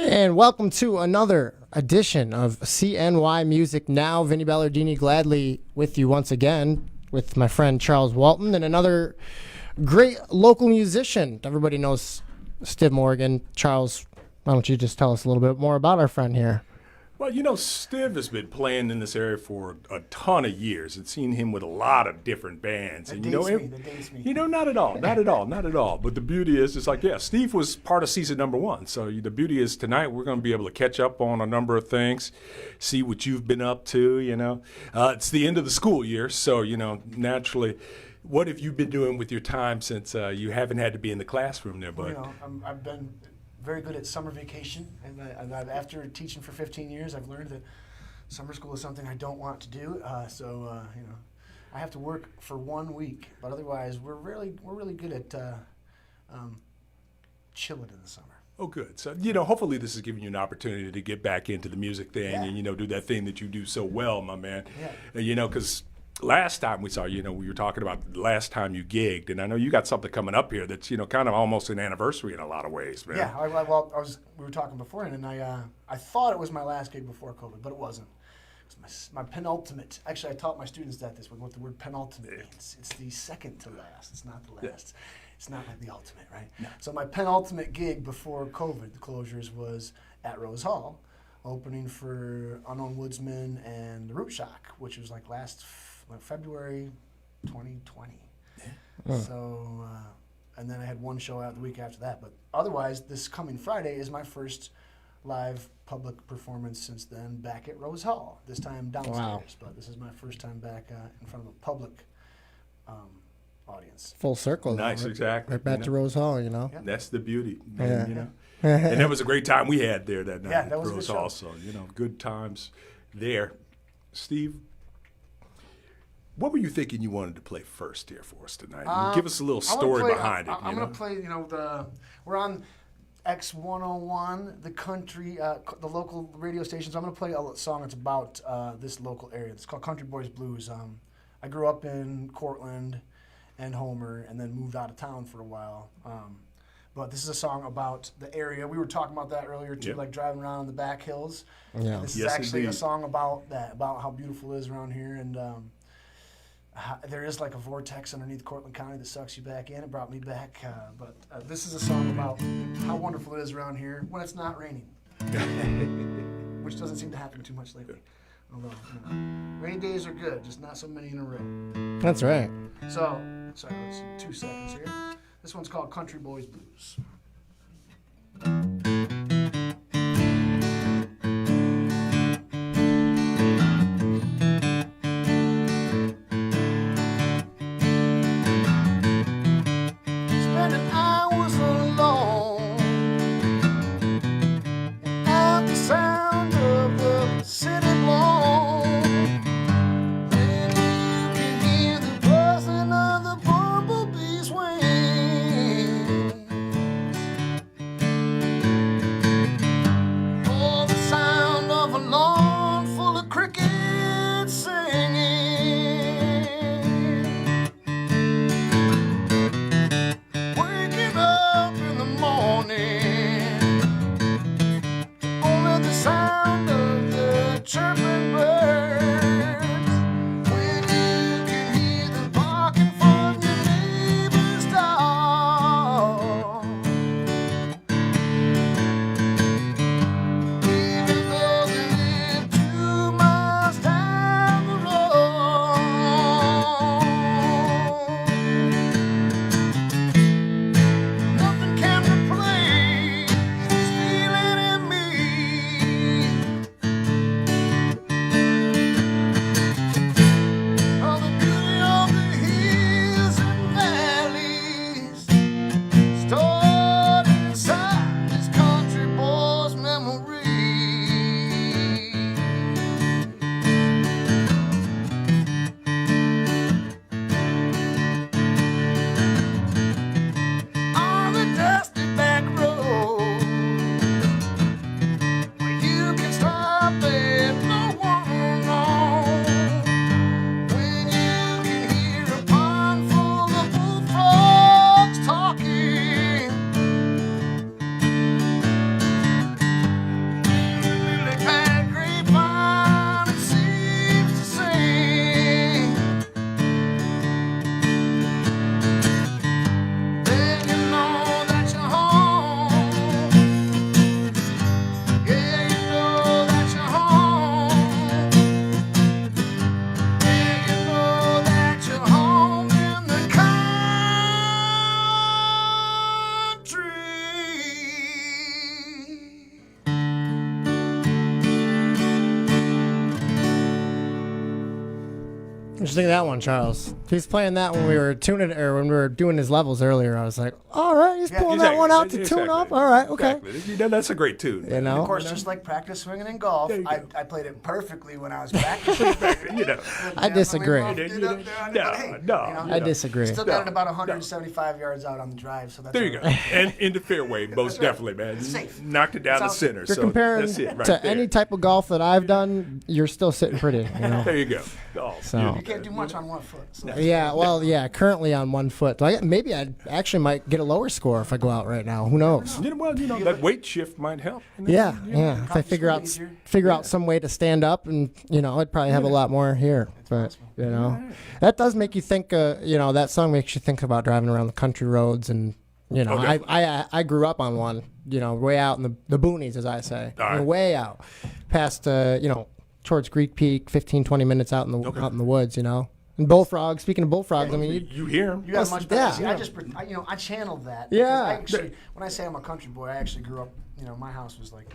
And welcome to another edition of CNY Music Now. Vinny Ballardini gladly with you once again with my friend Charles Walton and another great local musician. Everybody knows Stiv Morgan. Charles, why don't you just tell us a little bit more about our friend here? Well, you know, Stiv has been playing in this area for a ton of years. I've seen him with a lot of different bands. That dates me. You know, not at all. But the beauty is, it's like, yeah, Steve was part of season number one. So the beauty is tonight we're going to be able to catch up on a number of things, see what you've been up to, you know. It's the end of the school year, so, you know, naturally, what have you been doing with your time since you haven't had to be in the classroom there, bud? You know, I've been very good at summer vacation, and after teaching for 15 years, I've learned that summer school is something I don't want to do. So you know, I have to work for 1 week, but otherwise, we're really good at chilling in the summer. Oh, good. So, you know, hopefully this is giving you an opportunity to get back into the music thing and, you know, do that thing that you do so well, my man. Yeah. You know, because last time we saw, you know, we were talking about the last time you gigged, and I know you got something coming up here that's, you know, kind of almost an anniversary in a lot of ways, man. Yeah, we were talking before, and I thought it was my last gig before COVID, but it wasn't. It was my penultimate. Actually, I taught my students that this what the word penultimate means. It's the second to last. It's not the last. Yeah. It's not like the ultimate, right? No. So my penultimate gig before COVID, the closures, was at Rose Hall, opening for Unknown Woodsman and the Root Shock, which was like last February 2020. Yeah. So, and then I had one show out the week after that. But otherwise, this coming Friday is my first live public performance since then, back at Rose Hall. This time downstairs, Wow. but this is my first time back in front of a public audience. Full circle. Nice, right, exactly. Right back You to know? Rose Hall, you know. Yep. That's the beauty, Yeah. man, you know. And that was a great time we had there that night Yeah, at that was a Rose good Hall. show. So, you know, good times there. Steve, what were you thinking you wanted to play first here for us tonight? Give us a little story behind it. I'm going to play, you know, we're on X101, the country, the local radio station. So I'm going to play a song that's about this local area. It's called Country Boys Blues. I grew up in Cortland and Homer, and then moved out of town for a while. But this is a song about the area. We were talking about that earlier too, Yep. like driving around in the back hills. Yeah. This Yes, is actually indeed. a song about that, about how beautiful it is around here, and there is like a vortex underneath Cortland County that sucks you back in. It brought me back, but this is a song about how wonderful it is around here when it's not raining, which doesn't seem to happen too much lately. Although, you know, rainy days are good, just not so many in a row. That's right. So, sorry, let's 2 seconds here. This one's called Country Boys Blues. Spending hours alone at the sound of the city blown. Then you can hear the buzzing of the bumblebee's wings. Or the sound of a lawn full of crickets singing. Waking up you think of that one, Charles? He was playing that when we were tuning, or when we were doing his levels earlier. I was like, all right, he's pulling that one out to tune up. All right, okay. Exactly. That's a great tune. You know, Of course, just like practice swinging in golf, I played it perfectly when I was practicing. I disagree. I disagree. Still got it about 175 yards out on the drive, so that's there you go. And in the fairway, most definitely, man. It's safe. Knocked it down the center. You're so comparing that's it right to there. any type of golf that I've done, you're still sitting pretty. You know? There you go. Oh, So- You can't do much on one foot. So. Yeah, well, yeah, currently on 1 foot. Maybe I actually might get a lower score if I go out right now. Who knows? Well, that weight shift might help. Yeah. If I figure out some way to stand up, and I'd probably have a lot more here. But that does make you think. That song makes you think about driving around the country roads, and I grew up on one. Way out in the boonies, as I say, way out past towards Greek Peak, 15, 20 minutes out in the woods. And bullfrogs. Speaking of bullfrogs, I mean, you hear them. You got much better. Yeah. See, I channeled that. Yeah. When I say I'm a country boy, I actually grew up. My house was like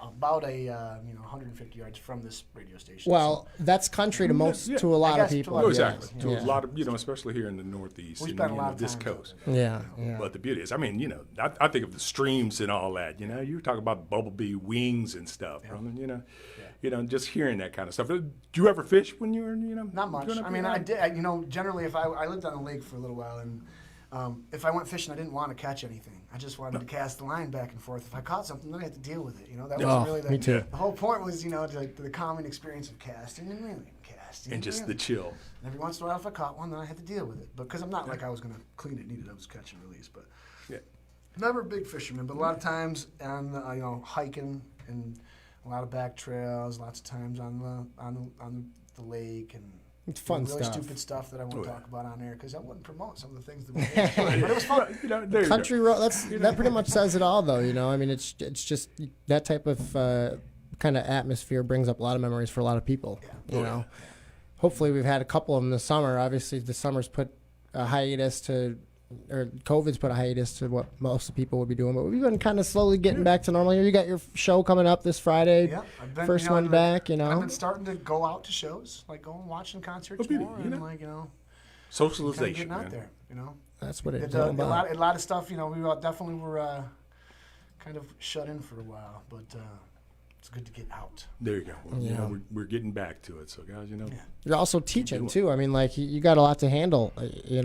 about 150 yards from this radio station. well, that's country to a lot of people. to Exactly. Yeah. To a lot of, especially here in the Northeast We and spent a lot of this time coast. Yeah. But the beauty is, I mean, I think of the streams and all that. You talk about bumblebee wings and stuff. Just hearing that kind of stuff. Did you ever fish when you were, Not much. growing up I mean, here? I did. Generally, if I lived on the lake for a little while, and if I went fishing, I didn't want to catch anything. I just wanted to cast the line back and forth. If I caught something, then I had to deal with it. That was really me too. the whole point was, the common experience of casting and reeling, casting And just the reeling. chill. And every once in a while, if I caught one, then I had to deal with it. Because I'm not like I was going to clean it needed. I was catch and release, but Yeah. never a big fisherman. But a lot of times on hiking and a lot of back trails. Lots of times on the lake and. It's fun really stuff. stupid stuff that I won't talk about on air because I wouldn't promote some of the things that we did. But it was fun. There you Country go. road. That pretty much says it all, though. I mean, it's just that type of kind of atmosphere brings up a lot of memories for a lot of people. Yeah. Hopefully, we've had a couple of them this summer. Obviously, the summer's put a hiatus or COVID's put a hiatus to what most of the people would be doing. But we've been kind of slowly getting back to normal. You got your show coming up this Friday. Yeah, I've been, First one back. I've been starting to go out to shows, like going watching concerts beauty, more, and kind of Socialization, getting out man. there. That's what it's It's all a about. lot of stuff. We definitely were kind of shut in for a while, but it's good to get out. There you go. Well, Yeah. we're getting back to it. So, guys, You're also teaching too. I mean, like you got a lot to handle. It's, Yeah,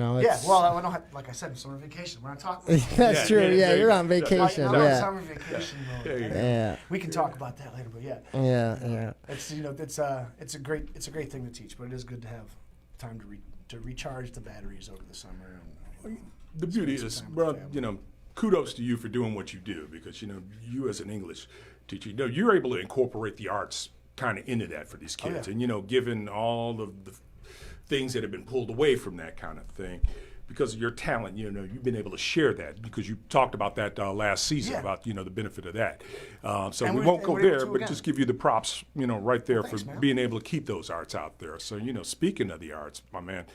well, I don't have, like I said, I'm summer vacation. We're not talking. That's Yeah, true. yeah, Yeah, yeah, you're on yeah. vacation. I'm on Yeah. summer vacation mode. There you go. Yeah. We can talk about that later, but yeah. Yeah. It's a great thing to teach, but it is good to have time to recharge the batteries over the summer. And, The beauty some is, time with bro, family. kudos to you for doing what you do because, you as an English teacher, you're able to incorporate the arts kind of into that for these kids. yeah. And, given all of the things that have been pulled away from that kind of thing, because of your talent, you've been able to share that because you talked about that last season Yeah. about, the benefit of that. So And we we're- won't and go we're able there, to but again. just give you the props, right there Thanks, for man. being able to keep those arts out there. So, speaking of the arts, my man,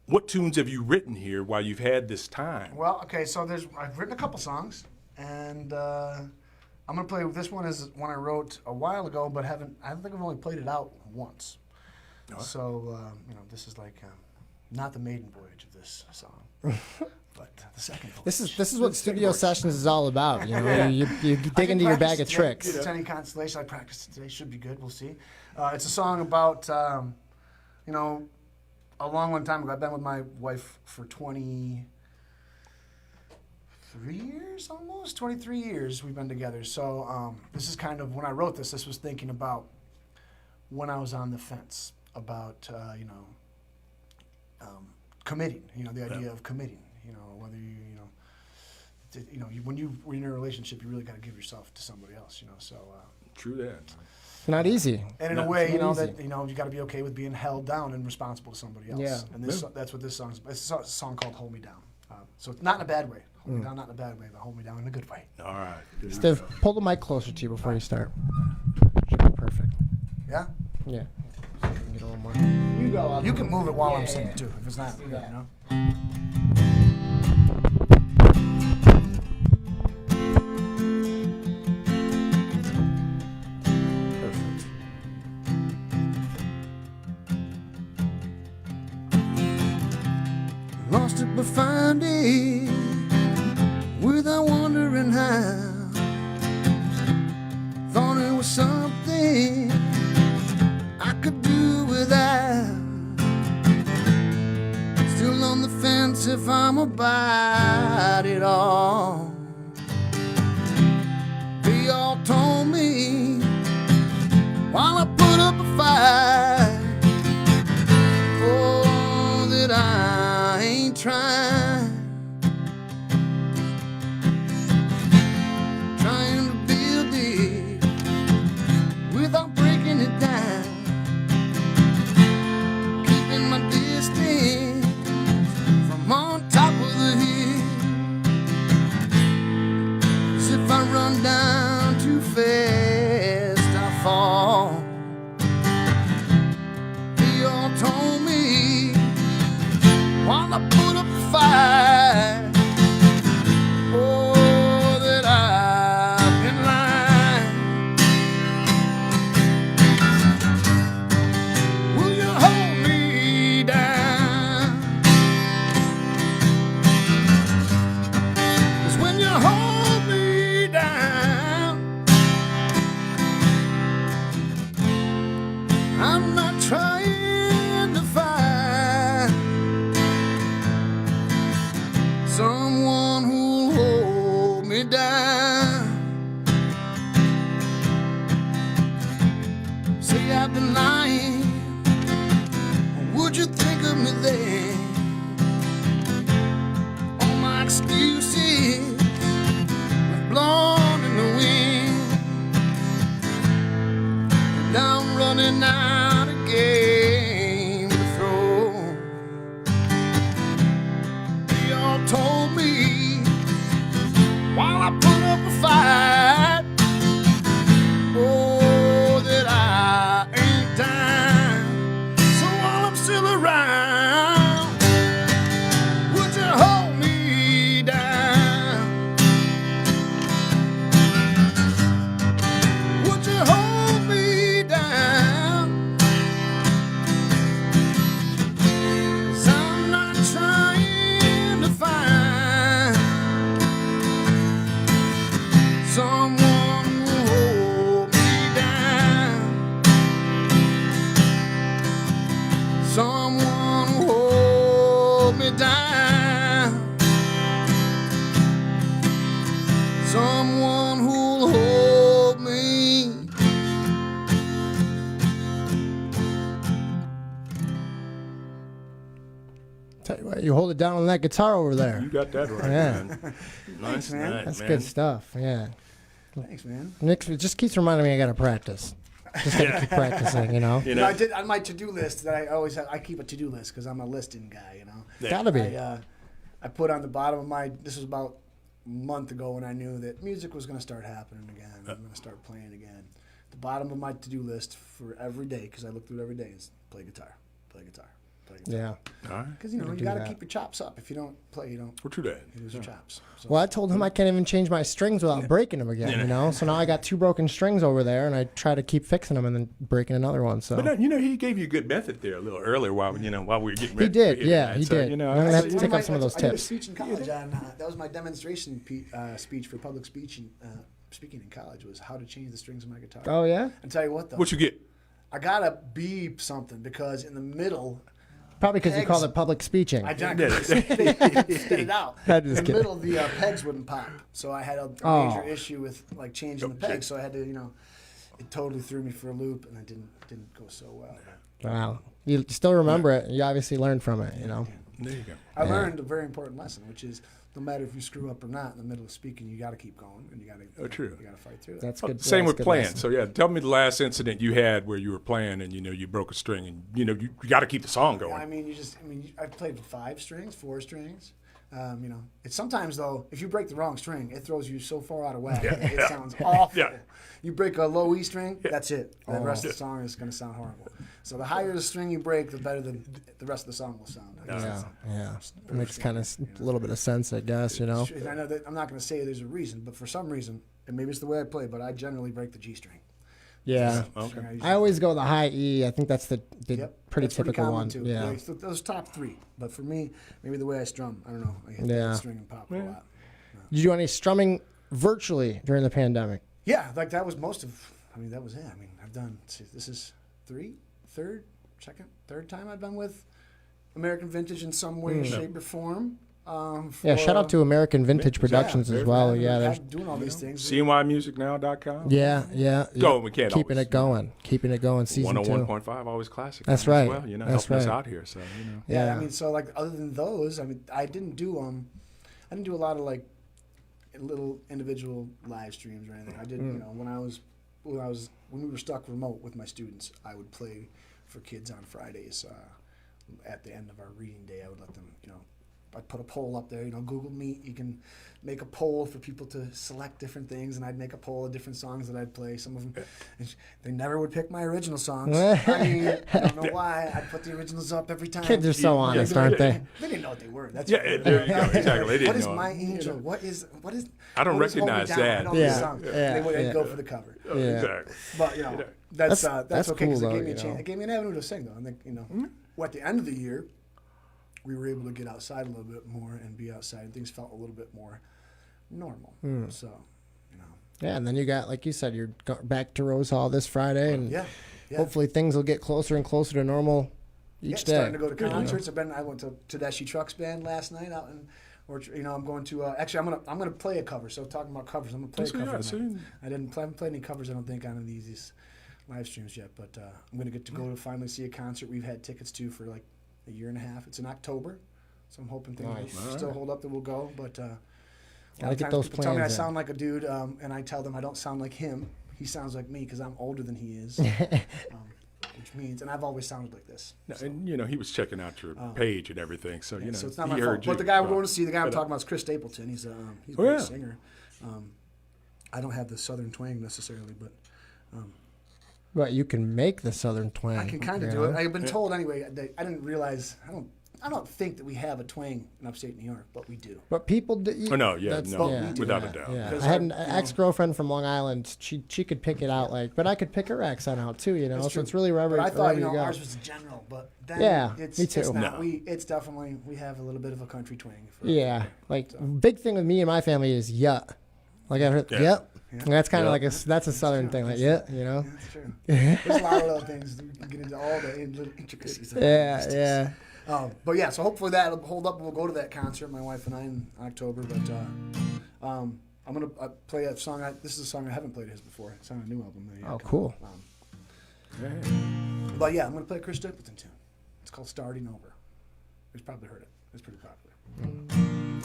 what tunes have you written here while you've had this time? Well, okay, so I've written a couple songs, and I'm gonna play. This one is one I wrote a while ago, but I don't think I've only played it out once. No. So this is like not the maiden voyage of this song, but the second voyage. This is what studio sessions is all about. You dig into your bag of tricks. If it's any consolation, I practiced it today. Should be good. We'll see. It's a song about a long time ago. I've been with my wife for 23 years, almost 23 years we've been together. So this is kind of, when I wrote this was thinking about when I was on the fence about, committing, the idea of committing, whether when you're in a relationship, you really got to give yourself to somebody else, so. True that. It's not easy. And in a Not way, easy. that you got to be okay with being held down and responsible to somebody else. Yeah. And that's what this song's. It's a song called "Hold Me Down." So it's not in a bad way. Hold me down, not in a bad way, but hold me down in a good way. All right. There you Stiv, go. pull the mic closer to you before you start. Should be perfect. Yeah. Yeah. Get a little more. You go. You can move it while I'm singing too, if it's not. Perfect. got it all. They all told me while I put up a fight, oh, that I ain't trying to build it without breaking it down, keeping my distance from on top of the hill. 'Cause if I run down too fast, I fall. They all told me while I put up a fight, oh, that I've been lying. Will you hold me down? 'Cause when you hold me down, I'm not trying to find someone who'll hold me down. Say I've been lying, would you think of me then? All my excuses were blown in the wind, and I'm running out of game to throw. They all told me while I put up a fight, oh, that I ain't dying. So while I'm still around, would you hold me down? Would you hold me down? 'Cause I'm not trying to find someone who hold me down, someone who hold me down, someone who'll hold me. Tell you what, you hold it down on that guitar over there. You got that right, Yeah. man. Nice, man. nice, That's man. good stuff. Yeah. Thanks, man. Nick, it just keeps reminding me I got to practice. Just got to keep practicing, you know? You You know, know, I did on my to-do list that I always have. I keep a to-do list because I'm a listing guy. You know, Yeah. Gotta be. I put on the bottom of my. This was about a month ago when I knew that music was going to start happening again. I'm going to start playing again. The bottom of my to-do list for every day, because I look through it every day, is play guitar, play guitar, play guitar. Yeah. all right. Because you know you do got to that. keep your chops up. If you don't play, you don't We're true that. you lose your chops. So, Well, I told him I can't even change my strings without breaking them again, you know? So now I got 2 broken strings over there, and I try to keep fixing them and then breaking another one. So But no, you know, he gave you a good method there a little earlier while we were getting ready. He did, for here yeah, tonight. he So, did. You know, I'm gonna I- have to One take my- up some of those I did a tips. speech in college on that was my demonstration speech for public speech and speaking in college was how to change the strings of my guitar. Oh, yeah? And tell you what though, what you get? I gotta beep something because in the middle, Probably because you Pegs. called it public speeching. I spit it out. I'm In just the kidding. middle, the pegs wouldn't pop, so I had a Oh. major issue with like changing the pegs. So I had to, it totally threw me for a loop, and it didn't go so well. Wow. You still remember it. You obviously learned from it, you know? There you go. I learned a very important lesson, which is no matter if you screw up or not in the middle of speaking, you got to keep going, and you got to. Oh, true. You got to fight through it. That's good. Same that's with good playing. lesson. So yeah, tell me the last incident you had where you were playing and you broke a string and you got to keep the song going. I mean, I played with 5 strings, 4 strings. It's sometimes though, if you break the wrong string, it throws you so far out of whack. It sounds awful. Yeah. You break a low E string, that's it. The rest of the song is going to sound horrible. So the higher the string you break, the better the rest of the song will sound. Yeah. Makes kind of a little bit of sense, I guess, you know? I know that I'm not going to say there's a reason, but for some reason, and maybe it's the way I play, but I generally break the G string. Yeah. Okay. I always go the high E. I think that's the Yep, pretty that's typical common one. Too. Yeah. So those top 3. But for me, maybe the way I strum, I don't know. I hit Yeah. the string and pop a lot. Did you do any strumming virtually during the pandemic? Yeah, like that was most of. That was it. I've done. This is third time I've been with American Vintage in some way, shape, or form. Yeah, shout out to American Vintage Productions as well. Yeah, they're there's doing all these things. CNYmusicnow.com. yeah. Go, we can't keeping always, it going, keeping it going. Season 101.5 always classic. That's man, right. As well, you know, That's helping us right. out here. So you know. Yeah, Yeah. I mean, so like other than those, I mean, I didn't do a lot of like little individual live streams or anything. I did, you know, when we were stuck remote with my students, I would play for kids on Fridays. At the end of our reading day, I would let them, you know, I'd put a poll up there, you know, Google Meet, you can make a poll for people to select different things, and I'd make a poll of different songs that I'd play. Some of them, they never would pick my original songs. I mean, I don't know why. I'd put the originals up every time. Kids are so honest, aren't they? They didn't know what they were. That's Yeah, there you go. Exactly. They didn't what is know. My Angel? What is? I don't what is Hold Me recognize Down? that. I know these Yeah, songs. yeah, They would yeah. go for the cover. Yeah. Exactly. But you know, that's okay that's because cool, it gave me though, a chance. you know. It gave me an avenue to sing though. I think, you know, at the end of the year, we were able to get outside a little bit more and be outside, and things felt a little bit more normal. So, you know, Yeah, and then you got, like you said, you're back to Rose Hall this Friday, and yeah. hopefully things will get closer and closer to normal each day. Starting to go to concerts. I went to Tedeschi Trucks Band last night out in. Or, you know, I'm going to actually I'm gonna play a cover. So talking about covers, I'm gonna play a cover. see. I haven't played any covers. I don't think on these live streams yet. But I'm gonna get to go to finally see a concert we've had tickets to for like a year and a half. It's in October, so I'm hoping things will still hold up that we'll go. But a lot of get times those people tell me I plans in. sound like a dude, and I tell them I don't sound like him. He sounds like me because I'm older than he is. Which means, and I've always sounded like this. No, and you know, he was checking out your page and everything, so you know, So it's not he my heard fault. you. But the guy we're going to see, the guy I'm talking about is Chris Stapleton. He's a great singer. I don't have the southern twang necessarily, but But you can make the southern twang. I can kind of do it. I've been told anyway. I didn't realize. I don't think that we have a twang in upstate New York, but we do. But people do. Oh, no, yeah, that's- no, yeah, without yeah, a doubt. Yeah. Because I had an you know- ex-girlfriend from Long Island. She could pick it out, like, but I could pick her accent out too, you know. That's So true. it's really wherever, But I thought, wherever you know, go. ours was general, but then Yeah, it's, me too. It's not. No. It's definitely, we have a little bit of a country twang. Yeah, like big thing with me and my family is yut. Like I heard, yep. Yeah. That's kind of Yep. like that's a southern thing, like yeah, you know. Yeah, that's true. There's a lot of little things. We can get into all the little intricacies. Of Yeah, yeah. But yeah, so hopefully that'll hold up. We'll go to that concert, my wife and I, in October. But I'm gonna play a song. This is a song I haven't played his before. It's on a new album. Oh, cool. But yeah, I'm gonna play a Chris Stapleton tune. It's called "Starting Over." You've probably heard it. It's pretty popular.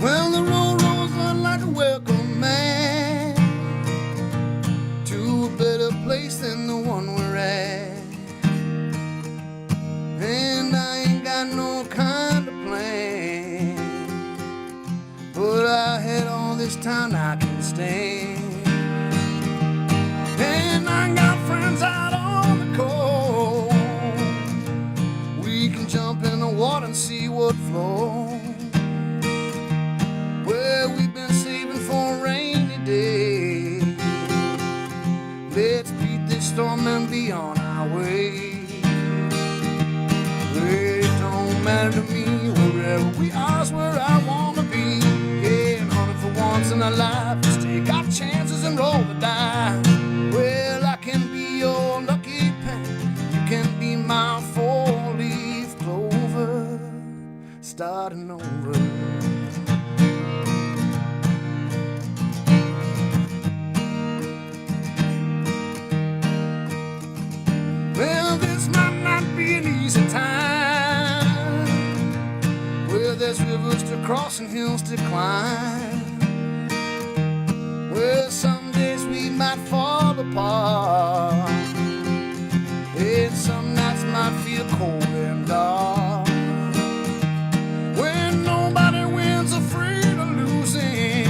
Well, the road rolls on like a welcome mat to a better place than the one we're at. And I ain't got no kind of plan, but I had all this time I can stand. And I got friends out on the coast. We can jump in the water and see what flows. Well, we've been saving for a rainy day. Let's beat this storm and be on our way. Well, it don't matter to me, wherever we are is where I wanna be. Yeah, and honey, for once in our life, let's take our chances and roll the dice. Well, I can be your lucky penny, you can be my four-leaf clover, starting over. Well, this might not be an easy time. Well, there's rivers to cross and hills to climb. Well, some days we might fall apart, and some nights might feel cold and dark. When nobody wins, afraid of losing,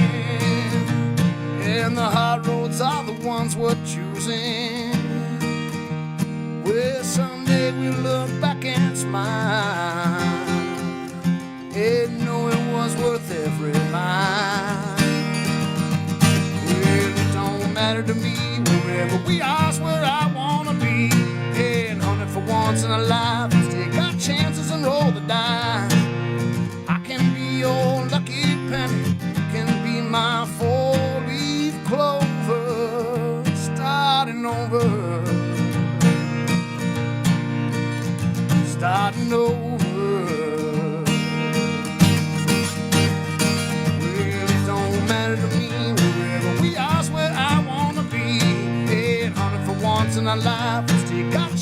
and the hard roads are the ones we're choosing. Well, someday we'll look back and smile and know it was worth every mile. Well, it don't matter to me, wherever we are is where I wanna be. And honey, for once in our life, let's take our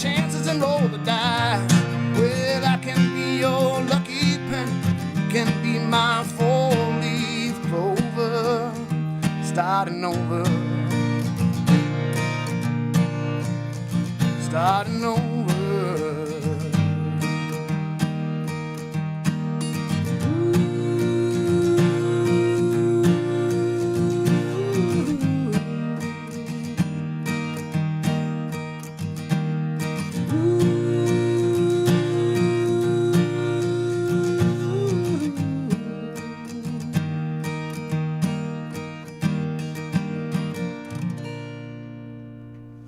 chances and roll the die. Well, I can be your lucky penny, can be my four-leaf clover, starting over, starting over.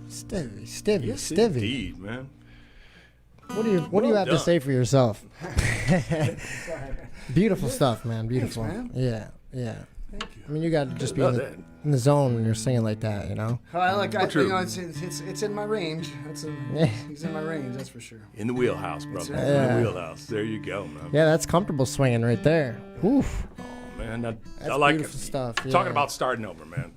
Stivvy, Yes, Stivvy. indeed, man. What do you have to done. say for yourself? Beautiful stuff, man. Beautiful. man. Yeah, yeah. Thank you. I mean, you got to just be Love in the zone when you're singing like that, you know. true. You know, it's in my range. He's in my range, that's for sure. In the wheelhouse, brother. right. In Yeah. the wheelhouse. There you go, man. Yeah, that's comfortable swinging right there. Oof. Oh, man. I That's like beautiful stuff. Yeah. Talking about starting over, man.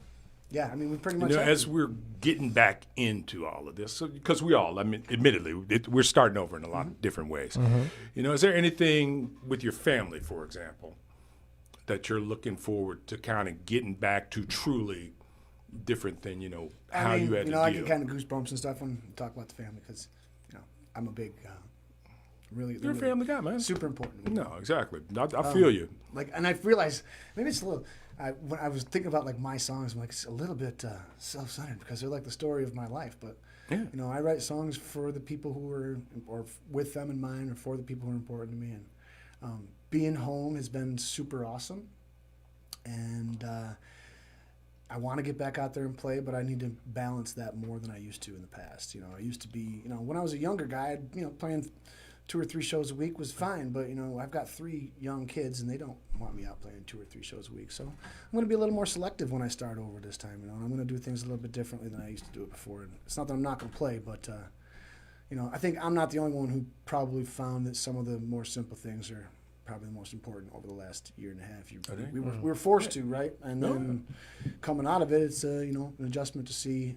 Yeah, I mean, we pretty You much know, have as to. we're getting back into all of this, because we all, I mean, admittedly, we're starting over in a lot of different ways. You know, is there anything with your family, for example, that you're looking forward to kind of getting back to truly different than, you know, how I mean, you had to I deal? get kind of goosebumps and stuff when we talk about the family because, you know, I'm a big, really, You're a really family guy, man. super important. to me. No, exactly. I feel you. Like, and I've realized maybe it's a little. When I was thinking about like my songs, I'm like it's a little bit self-centered because they're like the story of my life. But Yeah. you know, I write songs for the people who are, or with them in mind, or for the people who are important to me. And being home has been super awesome. And I want to get back out there and play, but I need to balance that more than I used to in the past. You know, I used to be, you know, when I was a younger guy, playing 2 or 3 shows a week was fine, but you know, I've got 3 young kids and they don't want me out playing 2 or 3 shows a week. So I'm going to be a little more selective when I start over this time, you know, and I'm going to do things a little bit differently than I used to do it before. And it's not that I'm not going to play, but you know, I think I'm not the only one who probably found that some of the more simple things are probably the most important over the last year and a half. We were forced to, right? And then coming out of it, it's you know, an adjustment to see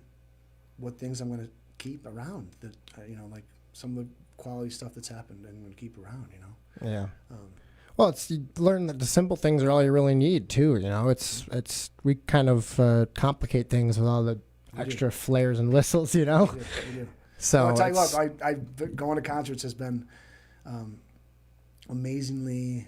what things I'm going to keep around that you know, like some of the quality stuff that's happened and going to keep around, you know. Yeah. Well, it's you learn that the simple things are all you really need too. You know, it's we kind of complicate things with all the extra flares and whistles. You know. We do. So I'll tell you it's- what, I going to concerts has been amazingly.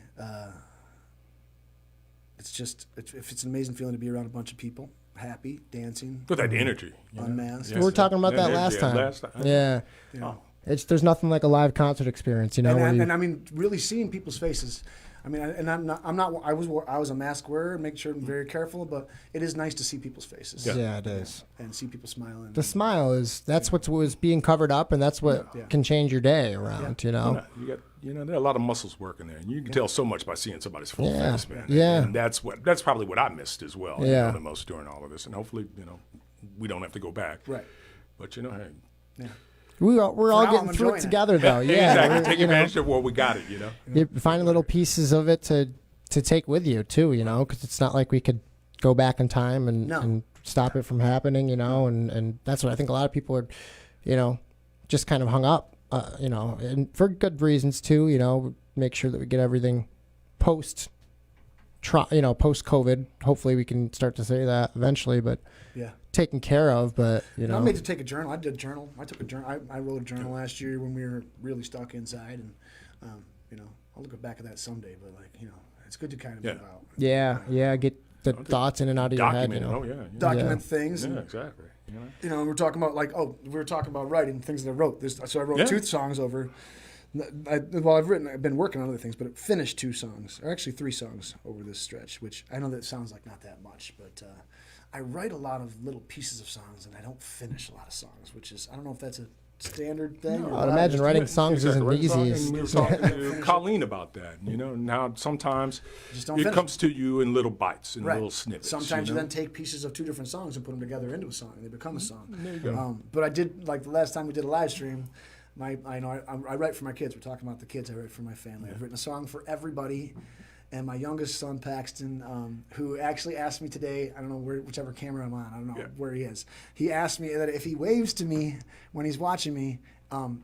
It's an amazing feeling to be around a bunch of people, happy, dancing, With that energy. You know? unmasked. We were talking about that energy, last time. time. Yeah. You know. There's nothing like a live concert experience, you know. where you- And I mean, really seeing people's faces. I mean, and I'm not. I was a mask wearer, make sure I'm very careful. But it is nice to see people's faces. yeah, it is. And see people smiling. The smile that's what was being covered up, and that's what Yeah. can change your day around. You know. You know, there are a lot of muscles working there, and you can tell so much by seeing somebody's full Yeah. face, man. Yeah. And that's probably what I missed as well. You Yeah. know, the most during all of this, and hopefully, you know, we don't have to go back. Right. But you know, hey, Yeah. We're all now, getting I'm through it enjoying it. together, though. Yeah. exactly. we're- Take you know, advantage of what we got it. You know. you're finding little pieces of it to take with you too. You know, because it's not like we could go back in time No. and stop it from happening. You know, and that's what I think a lot of people are, you know, just kind of hung up. You know, and for good reasons too. You know, make sure that we get everything post COVID. Hopefully, we can start to say that eventually, but Yeah. taken care of. But you know, I made to take a journal. I did a journal. I took a journal. I wrote a journal last year when we were really stuck inside, and you know, I'll look back at that someday. But like, you know, it's good to kind of move out. yeah, get the thoughts in and out of your head. Document You it. know, Oh yeah. Yeah. Document things. Yeah, And, exactly. You know. you know, we're talking about we were talking about writing things that I wrote. So I wrote Yeah. 2 songs over. I've been working on other things, but finished 2 songs, or actually 3 songs over this stretch, which I know that sounds like not that much, but I write a lot of little pieces of songs and I don't finish a lot of songs, which is, I don't know if that's a standard thing. or I'd what. imagine writing songs Exactly. isn't Right. easy. And we were talking to Colleen about that. You know, now sometimes Just don't it finish comes to you in little bites, in Right. little snippets. Sometimes you know? then take pieces of 2 different songs and put them together into a song, and they become a song. There you go. But I did, like the last time we did a live stream, I write for my kids. We're talking about the kids. I write for my family. I've written a song for everybody. And my youngest son, Paxton, who actually asked me today, I don't know whichever camera I'm on, I don't know where he is. He asked me that if he waves to me when he's watching me,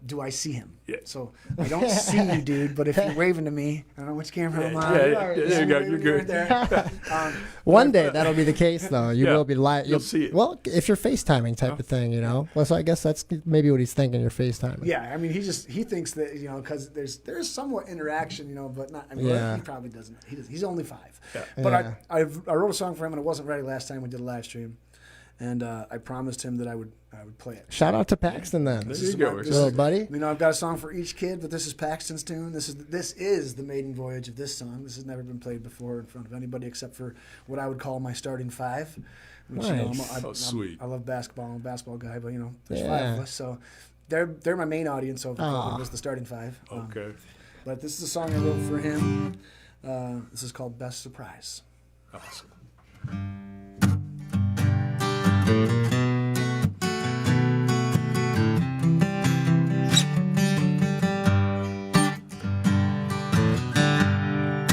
do I see him? Yeah. So I don't see you, dude, but if you're waving to me, I don't know which camera I'm on. Yeah, there you go. You're good. There. One day that'll be the case, though. You Yeah, will be live. you'll see it. Well, if you're FaceTiming type of thing, you know. Well, so I guess that's maybe what he's thinking. You're FaceTiming. Yeah, I mean, he thinks that, you know, because there's somewhat interaction, you know, but not. I mean, Yeah. he probably doesn't. He's only 5. Yeah. But Yeah. I wrote a song for him, and it wasn't ready last time we did a live stream, and I promised him that I would play it. Shout out to Paxton then, There you go. little buddy. You know, I've got a song for each kid, but this is Paxton's tune. This is the maiden voyage of this song. This has never been played before in front of anybody except for what I would call my starting 5. Which, you know, Nice. Sweet. I love basketball. I'm a basketball guy, but you know, there's Yeah. 5 of us, so they're my main audience. So Aw. it was the starting 5. Okay. But this is a song I wrote for him. This is called Best Surprise. Awesome.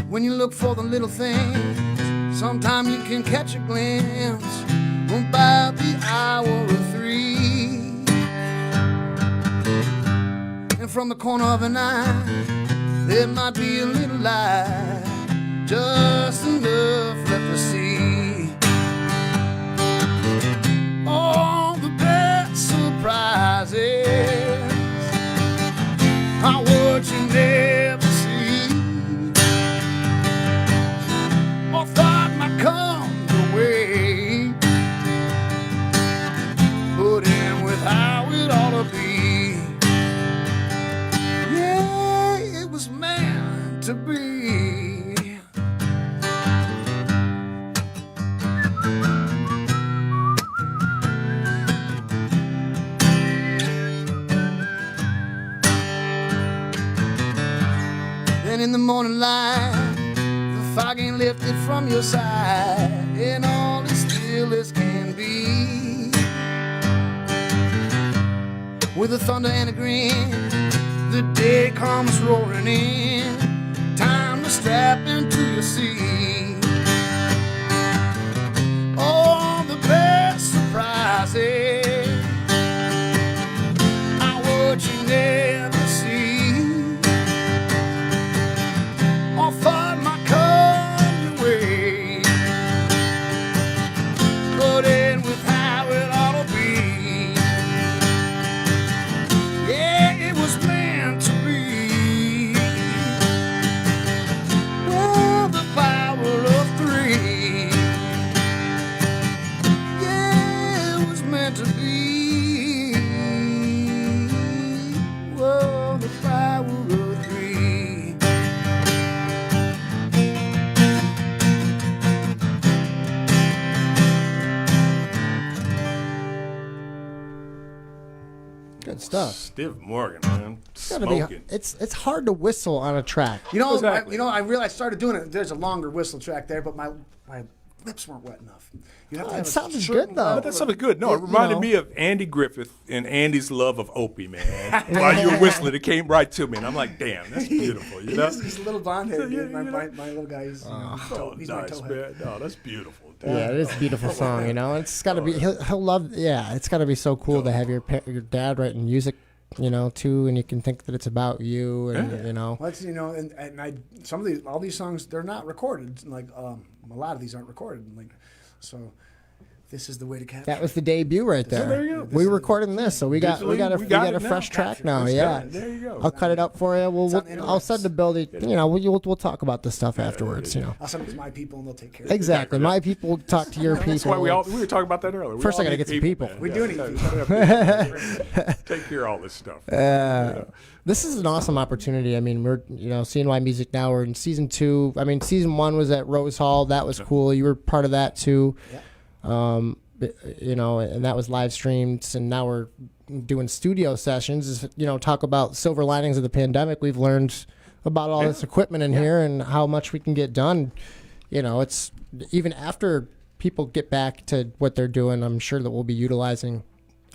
When you look for the little things, sometime you can catch a glimpse about the hour of 3. And from the corner of an eye, there might be a little light, just enough left to see. All the best surprises are what you never see, or thought might come your way, put in with how it ought to be. Yeah, it was meant to be. Then in the morning light, the fog ain't lifted from your side, and all is still as can be. With a thunder and a grin, the day comes roaring in. Time to strap into your seat. All the best surprises are what you never see, or thought might come your way, put in with how it ought to be. Yeah, it was meant to be. Well, the power of 3. Yeah, it was meant to be. Whoa, the power of 3. Good stuff. Stiv Morgan, man. Gotta be, Smoking. it's hard to whistle on a track. You know, Exactly. I realized I started doing it. There's a longer whistle track there, but my lips weren't wet enough. You have to Oh, have it a sounded certain good, though. level But that's of- something good. No, it You reminded know. me of Andy Griffith and Andy's love of Opie, man. While you were whistling, it came right to me, and I'm like, damn, that's beautiful. You know? He's a little blonde-headed Yeah, dude. you know. My little guy. He's, Oh, he's my nice, towhead. man. No, that's beautiful. Dude. Yeah, it is a beautiful song, you know. It's got to be he'll love. Yeah, it's got to be so cool to have your dad writing music, you know, too, and you can think that it's about you, and you know. Well, it's, you know, and some of all these songs, they're not recorded. Like a lot of these aren't recorded. Like, so this is the way to capture. That was the debut right there. there you go. We recording this, so we got Visually, a we got a it now. fresh track now. Let's Yeah, go. There you go. I'll cut it up for you. It's on the I'll send interwebs. the bill. You know, we'll talk about this stuff afterwards. You know, I'll send it to my people and they'll take care of it. exactly. My people talk to your people. That's why we were talking about that earlier. We First I all gotta need get some people. man. We Yeah, do need people. Take care of all this stuff. This is an awesome opportunity. I mean, we're CNY Music now. We're in season 2. I mean, season 1 was at Rose Hall. That was cool. You were part of that too. Yeah. You know, and that was live streamed. And now we're doing studio sessions. You know, talk about silver linings of the pandemic. We've learned about all this equipment in here and how much we can get done. You know, it's even after people get back to what they're doing, I'm sure that we'll be utilizing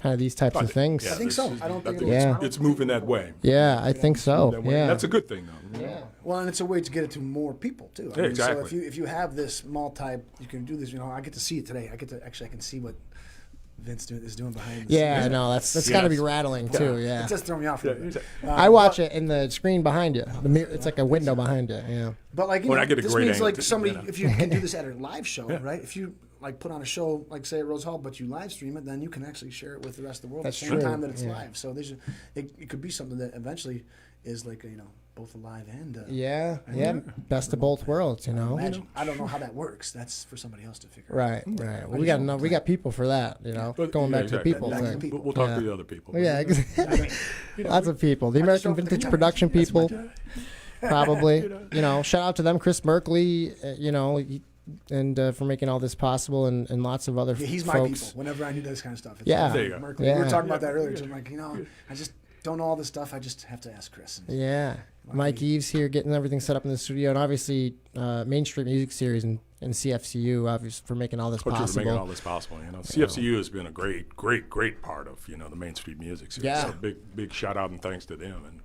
kind of these types of things. Yeah, I think so. I don't think it's moving that way. Yeah, I think so. That way. Yeah. That's a good thing, though. Yeah. Well, and it's a way to get it to more people too. Yeah, exactly. So if you have this you can do this. You know, I get to see it today. I can see what Vince is doing behind the Yeah, scenes. no, that's Yes. got to be rattling too. Yeah, It just threw me off. a little bit. I watch it in the screen behind you. The mirror, it's like a window behind you. Yeah. But like, When I get a this great means angle like to- somebody, you know. if you can do this at a live show, right? If you like put on a show, like say at Rose Hall, but you live stream it, then you can actually share it with the rest of the world That's at the same true, time that it's yeah. live. So it could be something that eventually is like both alive and Yeah, best of both worlds, you know. imagine. I don't know how that works. That's for somebody else to figure out. Right, right. Well, we got people for that, you know. But, Going yeah, back to the exactly. people Back to thing. people. We'll talk Yeah. to the other people. Yeah, exactly. Lots of people. The I just American don't think Vintage I- Production That's my people, guy. probably. You know, shout out to them, Chris Merkley, and for making all this possible, and lots of other Yeah, he's my folks. people. Whenever I do this kind of stuff, it's Yeah. like There you go. Merkley. Yeah. We were talking about that earlier. So I'm like, I just don't know all this stuff. I just have to ask Chris. Yeah. Mike Eves here getting everything set up in the studio, and obviously Main Street Music Series and CFCU, obviously, for making all this For making all possible. this possible, CFCU has been a great part of the Main Street Music series. Yeah. So big shout out and thanks to them and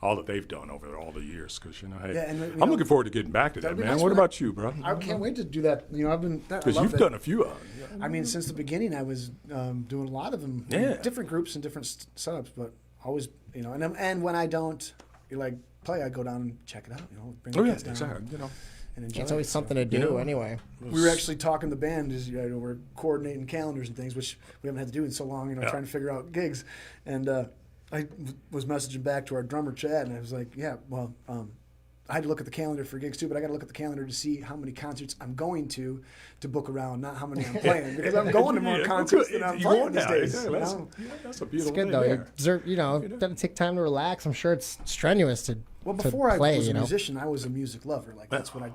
all that they've done over all the years. Because hey, Yeah, and, I'm looking forward to getting back to that, that'd be man. nice what when about you, bro? I can't wait to do that. I've been. I Because love you've that. done a few of them. I mean, since the beginning, I was doing a lot of them. Yeah. Different groups and different setups, but always, and when I don't play, I go down and check it out. Bring Oh the yeah, kids down exactly. and enjoy It's it. always So, something to do, anyway. we were actually talking. The band is we're coordinating calendars and things, which we haven't had to do in so long. Trying to figure out gigs, and I was messaging back to our drummer Chad, and I was like, yeah, well. I had to look at the calendar for gigs too, but I got to look at the calendar to see how many concerts I'm going to book around, not how many I'm playing, because I'm going to more Yeah, concerts good. than I'm You playing going these now. days. Exactly. That's a It's beautiful good thing though. You there. deserve, got to take time to relax. I'm sure it's strenuous to Well, to before play, I was a you know? musician, I was a music lover. Like that's what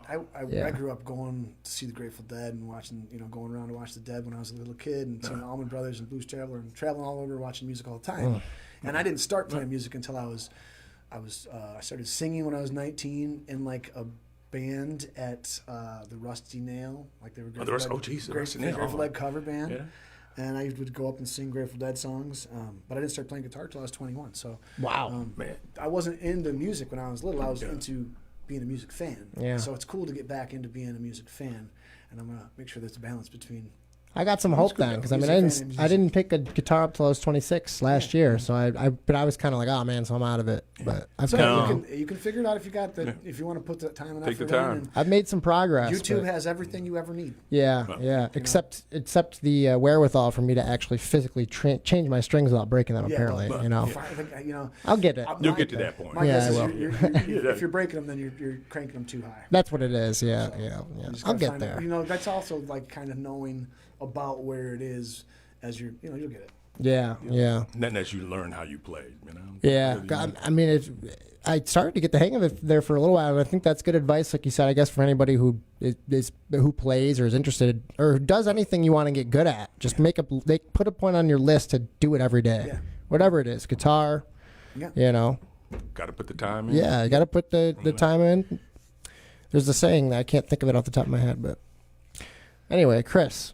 Yeah. I grew up going to see the Grateful Dead and watching, going around to watch the Dead when I was a little kid and seeing Allman Brothers and Blues Traveler and traveling all over watching music all the time. And I didn't start playing music until I started singing when I was 19 in like a band at the Rusty Nail, like they were Oh, the Rusty Nail. Grateful Dead cover band. Yeah. And I would go up and sing Grateful Dead songs, but I didn't start playing guitar till I was 21. So Wow. Man. I wasn't into music when I was little. I was into being a music fan. Yeah. So it's cool to get back into being a music fan, and I'm gonna make sure there's a balance between. I got some hope good, then, though. because I mean, Music fan I didn't pick a guitar up till I was 26 last year, so but I was kind of like, oh man, so I'm out of it. But I've So kind you can figure it out if you got the if you want to put the time and Take the effort in. time. And I've made some progress. YouTube but- has everything you ever need. Yeah. Except the wherewithal for me to actually physically change my strings without breaking them. Apparently, but- I'll get it. You'll get to that point. My Yeah, guess I is will. if you're breaking them, then you're cranking them too high. That's what it is. Yeah. You just I'll gotta get find there. out. That's also like kind of knowing about where it is as you'll get it. Yeah. And then as you learn how you play, Yeah, Really, I mean, I started to get the hang of it there for a little while, and I think that's good advice, like you said. I guess for anybody who who plays or is interested or who does anything you want to get good at, just put a point on your list to do it every day, Yeah. whatever it is, guitar. Yeah. got to put the time in. Yeah, you got to put the time in. There's a saying that I can't think of it off the top of my head, but anyway, Chris.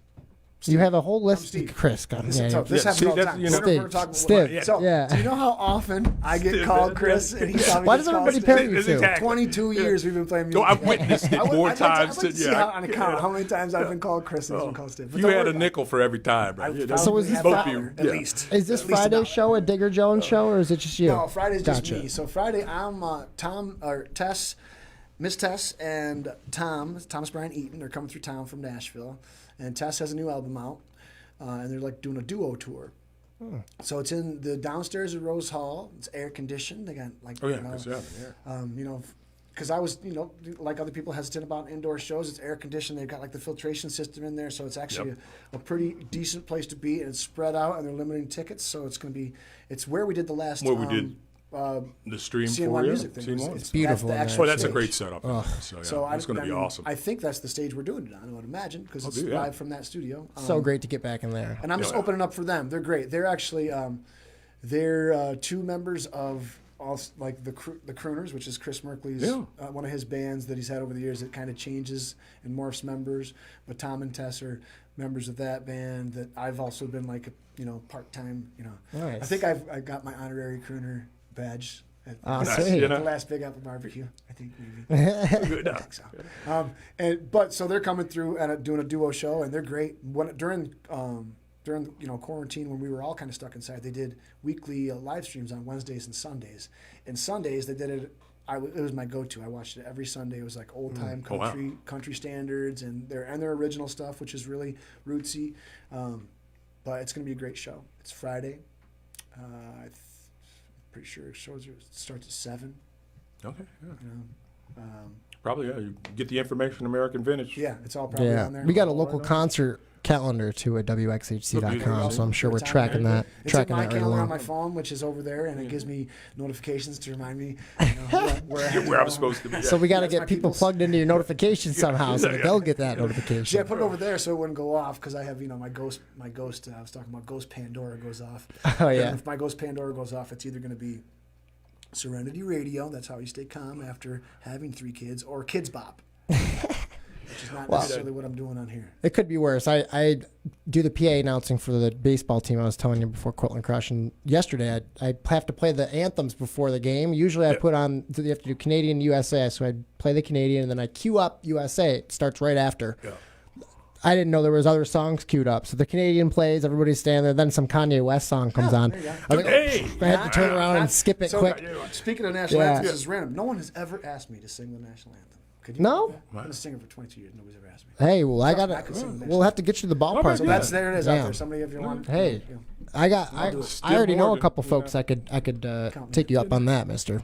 You have a whole list. Steve. Chris, God, This yeah, is tough. yeah. This happens See, all the that's- time. you know- We're talking Stiv. about- So, Yeah. do you know how often I get Stiv, called yeah. Chris and he tells me Why to does call everybody Stiv? pair you It's two? exactly- 22 years we've been playing music. No, I've together. witnessed it I'd more like to- times I'd like than to see how, on a count how many times I've been called Chris and been called Stiv. But You don't had a worry. nickel for every time, right? I've So is this probably both had you? $1 at Yeah. least. Is this At least Friday's $1. show a Digger Jones show, or is it just you? No, Friday's just Gotcha. me. So Friday, I'm Tess, Miss Tess, and Thomas Brian Eaton are coming through town from Nashville, and Tess has a new album out, and they're like doing a duo tour. So it's in the downstairs of Rose Hall. It's air conditioned. They got like because I was like other people hesitant about indoor shows. It's air conditioned. They've got like the filtration system in there, so it's actually a pretty decent place to be, and it's spread out, and they're limiting tickets, so it's going to be. It's where we did the last. Where we did the stream CNY for you. music thing. CNY? It's beautiful in That's the there. actual Oh, that's a stage. great setup. So it's going to be awesome. I think that's the stage we're doing it on. I would imagine because it's yeah. live from that studio. So great to get back in there. And I'm just Yeah. opening up for them. They're great. They're actually they're two members of like the Crooners, which is Chris Merkley's one of his bands that he's had over the years. That kind of changes and morphs members. But Tom and Tess are members of that band that I've also been like part time. Nice. I think I got my honorary Crooner badge. At sweet. the last Big Apple barbecue, I think maybe. Good. I think so. So they're coming through and doing a duo show, and they're great. During during quarantine when we were all kind of stuck inside, they did weekly live streams on Wednesdays and Sundays. And Sundays they did it. It was my go-to. I watched it every Sunday. It was like old-time country standards and their original stuff, which is really rootsy. But it's going to be a great show. It's Friday. I'm pretty sure it starts at 7. Okay. Yeah. You know, Probably, yeah. You get the information, American Vintage. yeah, it's all probably on there. We got a All local right on. concert calendar too at wxhc.com, so I'm sure we're It's on tracking there. that. It's Tracking in my that right calendar on along. my phone, which is over there, and it gives me notifications to remind me where, Where I'm supposed to be. So we got to That's my get people people's- plugged into your notifications somehow, so that Yeah. they'll get that See, I notification. put it over there so it wouldn't go off because I have, my ghost. I was talking about Ghost Pandora goes off. Oh And yeah. if my Ghost Pandora goes off, it's either going to be Serenity Radio. That's how you stay calm after having 3 kids, or Kids Bop, which is not necessarily what I'm doing on here. It could be worse. I do the PA announcing for the baseball team I was telling you before Cortland Crush, and yesterday I have to play the anthems before the game. Usually I put on, you have to do Canadian USA, so I play the Canadian and then I cue up USA. It starts right after. Yeah. I didn't know there was other songs queued up. So the Canadian plays, everybody's standing there, then some Kanye West song comes on. there you go. I was like, Hey! I had to turn around and skip it So, quick. Speaking of national Yeah. anthems, this is random. No one has ever asked me to sing the national anthem. Could you? No? do that? I've been a singer for 22 years. Nobody's ever asked me. Hey, well, I Trust me, got I could sing the to. national We'll have to get you to the ballpark. So Yeah. that's there it is out Yeah. there. Somebody, if you want. Hey. you know. I got. do I it. Stiv already know a Morgan, couple you folks know. I could Count me take you in. up on that, Mister.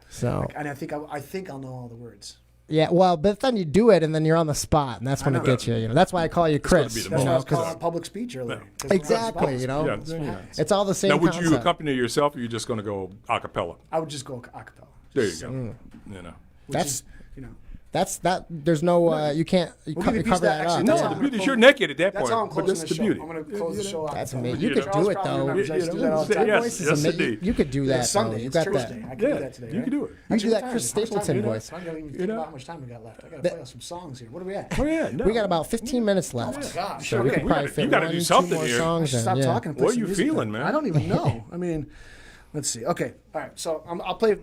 So And I think I'll know all the words. yeah, well, but then you do it, and then you're on the spot, and that's when I it know. gets you. You know, that's why I call you gotta Chris. be the That's you why I know, was 'cause- calling public speech earlier. 'cause we're on exactly. spots. You know, Yeah. it's all the same Now, would concept. you accompany yourself, or are you just going to go a cappella? I would just go a cappella. There you go. You know. Which That's- is, That's that. There's no. You can't. You We'll co- give you you a piece cover of that, that actually. up. That's No, how the I'm beauty is gonna you're close- naked at that That's point. how I'm But closing that's the the show. beauty. I'm going to close the show out. That's with that. amazing. You could Charles do it probably though. remembers I used to do that all the Yes, time. Your yes, voice is yes, amazing. indeed. You could do that. It's Sunday. though. You It's got Thursday. that. I can do Yeah, that today. you right? can do it. You Actually, do that what Chris time is it? How much time Stapleton do we voice. have? I don't even You think know? about how much time we got left. I got to play some songs here. What are we at? Oh, yeah. No. We got about 15 minutes left. Gosh, So we okay. could probably You fit gotta one, do 2 something more here. songs. Stop in, yeah. talking. And play What are some you music feeling, then. man? I don't even know. I mean, let's see. Okay, all right. So I'll play.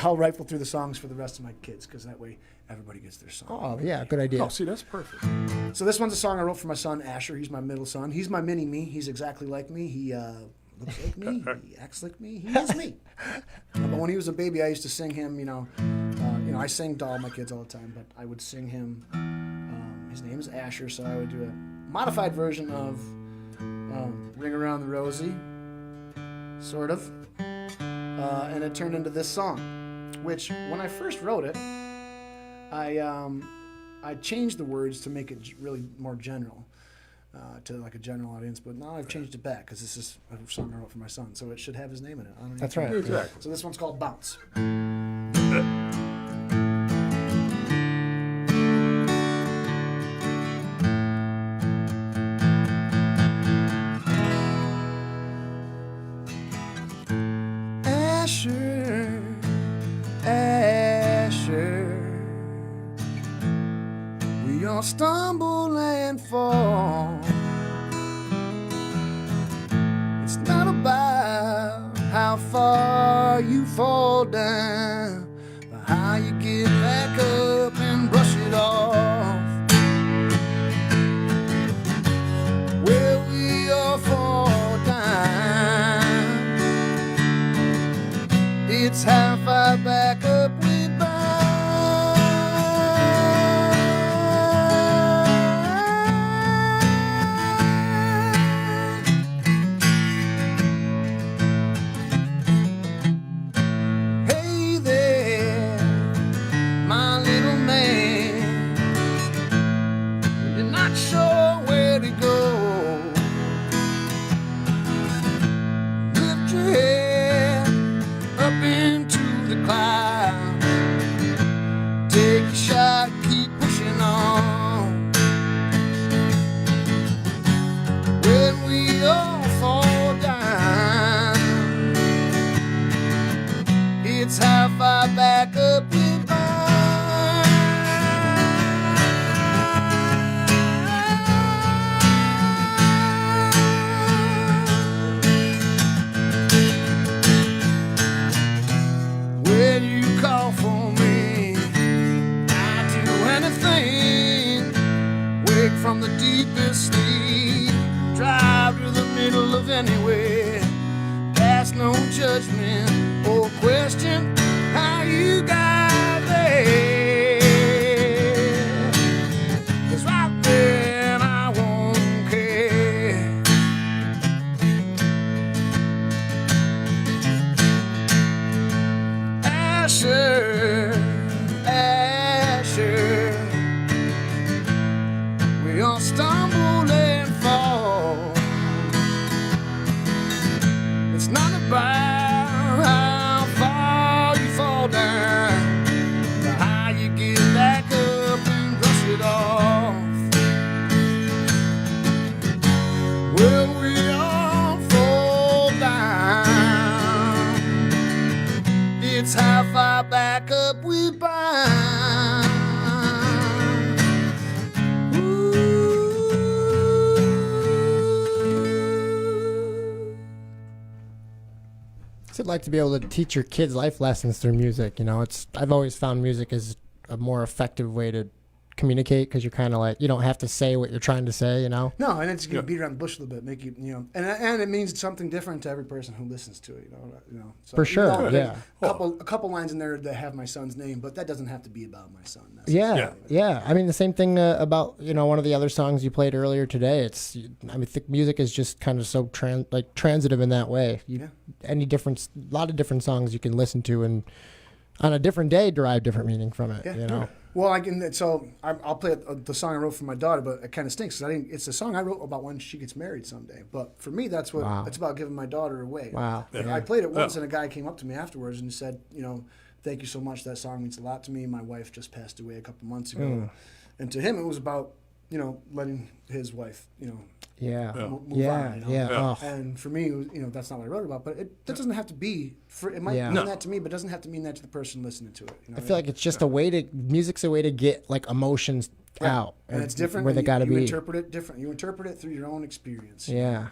I'll rifle through the songs for the rest of my kids because that way everybody gets their song. Oh yeah, good idea. Oh, see, that's perfect. So this one's a song I wrote for my son Asher. He's my middle son. He's my mini me. He's exactly like me. He looks like me. He acts like me. He is me. But when he was a baby, I used to sing him. I sing to all my kids all the time, but I would sing him. His name is Asher, so I would do a modified version of "Ring Around the Rosie," sort of, and it turned into this song. Which, when I first wrote it, I changed the words to make it really more general, to like a general audience. But now I've changed it back because this is a song I wrote for my son, so it should have his name in it. I don't even That's think- right. Exactly. So this one's called Bounce. Asher, Asher, we all stumble and fall. It's not about how far you fall down, but how you get back up and brush it off. Well, we all fall down. It's how far back up we bound. Hey there, my little man. You're not sure where to go. Lift your head up into the clouds. Take a shot, keep pushing on. When we all fall down, it's how far back up we bound. When you call for me, I'd do anything. Wake from the deepest sleep, drive judgment or question how you got there. 'Cause right then I won't care. Asher, Asher, we all stumble and fall. It's not about how far you fall down, but how you get back up and brush it off. Well, we all fall down. It's how far back up we bind. What's it like to be able to teach your kids life lessons through music? You know, I've always found music is a more effective way to communicate, because you're kind of like, you don't have to say what you're trying to say, you know? No, and it's going to beat around the bush a little bit, make you, and it means something different to every person who listens to it, you know. So, For sure, there's yeah. A couple lines in there that have my son's name, but that doesn't have to be about my son. Yeah. I mean, the same thing about, one of the other songs you played earlier today. I think music is just kind of so transitive in that way. A lot of different songs you can listen to and on a different day derive different meaning from it, you know? Well, I'll play the song I wrote for my daughter, but it kind of stinks because it's a song I wrote about when she gets married someday. But for me, that's what it's about, giving my daughter away. Wow. Yeah. I played it once, and a guy came up to me afterwards and said, thank you so much. That song means a lot to me. My wife just passed away a couple months ago, and to him, it was about letting his wife move on. Oh. And for me, that's not what I wrote about. But that doesn't have to be. It might mean that to me, but it doesn't have to mean that to the person listening to it. I feel like it's just music's a way to get like emotions out, and it's different. Where they got to be. You interpret it different. You interpret it through your own experience. Yeah.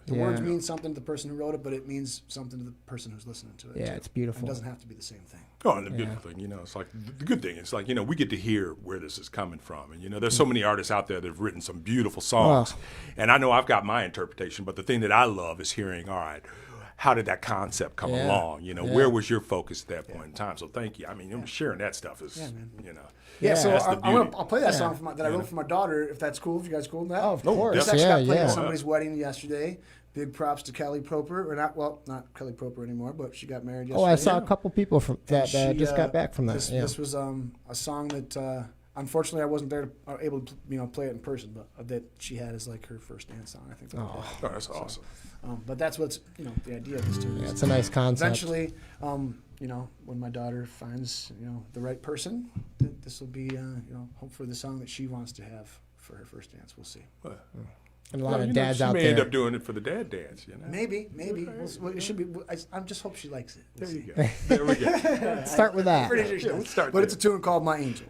The words mean something to the person who wrote it, but it means something to the person who's listening to it. Yeah, too. it's beautiful. It doesn't have to be the same thing. Oh, and the beautiful thing, it's like the good thing. It's like, we get to hear where this is coming from. And, there's so many artists out there that have written some beautiful songs. And I know I've got my interpretation, but the thing that I love is hearing, all right, how did that concept come along? Where was your focus at that point in time? So thank you. I mean, sharing that stuff is, So that's the beauty. I'll play that song that I wrote for my daughter, if that's cool. If you guys cool with that? Oh, of course. This actually got played at somebody's wedding yesterday. Big props to Kelly Proper, not Kelly Proper anymore, but she got married yesterday. Oh, I saw a couple people from that just got back from that. This was a song that unfortunately I wasn't there to able to play it in person, but that she had as like her first dance song. I think. That's awesome. But that's what's the idea of this too. Yeah, it's a nice concept. Eventually, when my daughter finds the right person, this will be hopefully the song that she wants to have for her first dance. We'll see. And a lot of dads out there. She may end up doing it for the dad dance, Maybe. Well, it should be. I just hope she likes it. There you go. There we go. Start with that. Pretty sure she does. Let's start But there. it's a tune called My Angel.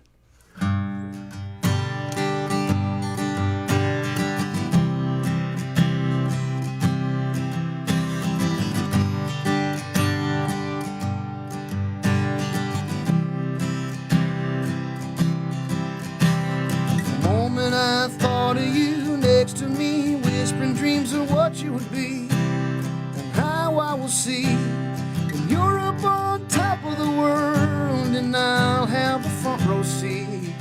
The moment I thought of you next to me, whispering dreams of what you would be and how I will see when you're up on top of the world and I'll have a front row seat.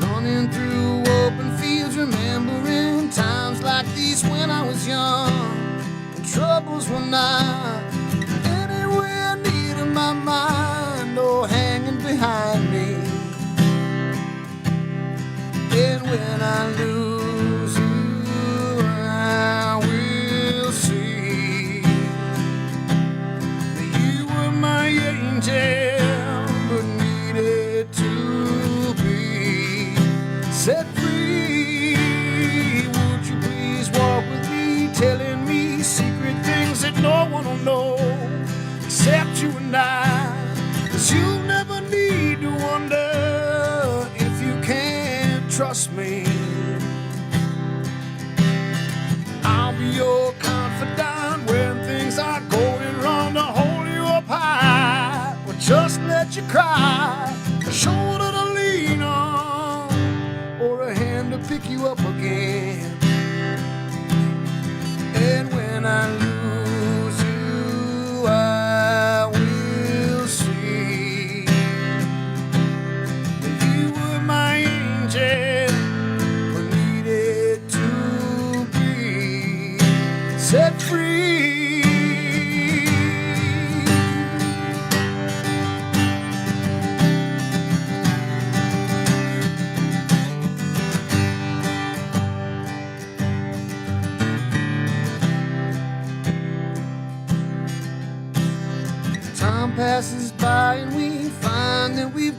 Running through open fields, remembering times like these when I was young and troubles were not anywhere near to my mind or hanging behind me. And when I lose you, I will see that you were my angel, but needed to be set free. Would you please walk with me, telling me secret things that no one will know except you and I? 'Cause you'll never need to wonder if you can't trust me. I'll be your confidant when things are going wrong, to hold you up high or just let you cry, a shoulder to lean on or a hand to pick you up again. And when I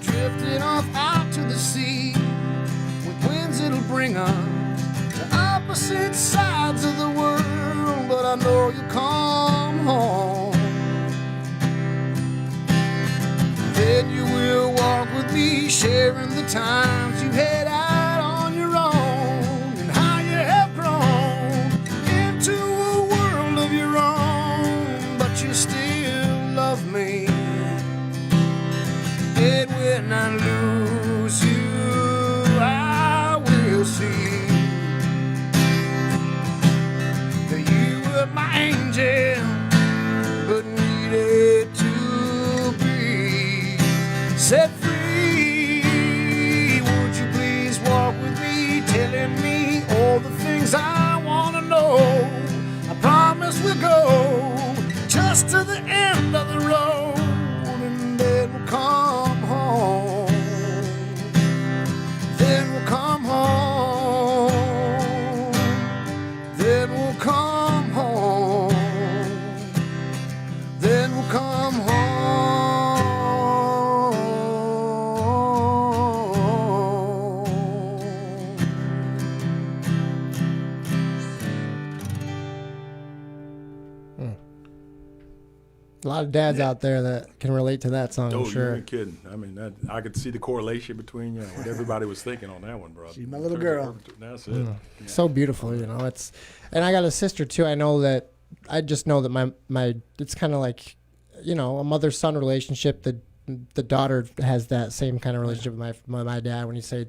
drifting off out to the sea. With winds it'll bring us to opposite sides of the world, but I know you'll come home. Then you will walk with me, sharing the times you had out on your own, and how you have grown into a world of your own, but you still love me. And when I lose you, I will see that you were my angel, but needed to be set free. Would you please walk with me, telling me all the things I want to know? I promise we'll go just to the end of the road, and then we'll come home. Then we'll come home. Then we'll come home. Then we'll come home. A lot of dads out there that can relate to that song, Oh, I'm you sure. ain't kidding. I mean, I could see the correlation between what everybody was thinking on that one, bro. She's my little girl. That's it. So beautiful, you know. And I got a sister too. I just know that my it's kind of like, you know, a mother-son relationship. The daughter has that same kind of relationship with my dad. When you say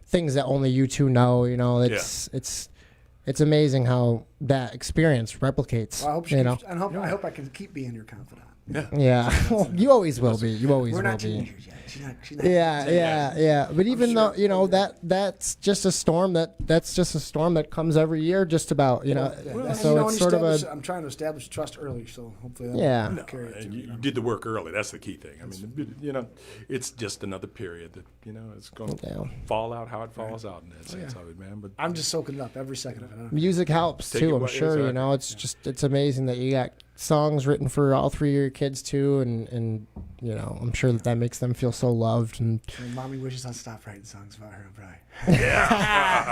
things that only you two know, you know, it's amazing how that experience replicates. Well, I hope she you know. keeps, I hope I can keep being your confidant. Yeah, well, you always will be. You always We're will not be. teenagers yet. She's not. Yeah. But even though, you know, that's just a storm that comes every year, just about, you know. Well, So you know, it's sort of a. I'm trying to establish trust early, so hopefully that'll Yeah. carry it And through. you did the work early. That's the key thing. I mean, you know, it's just another period that, you know, it's going to Yeah. fall out how it falls out in that sense of it, man. But I'm just soaking it up every second of it. Music helps Take too, it I'm what- sure. You exactly. know, it's amazing that you got songs written for all three of your kids too, and you know, I'm sure that makes them feel so loved, and When mommy wishes I'd stop writing songs about her, probably.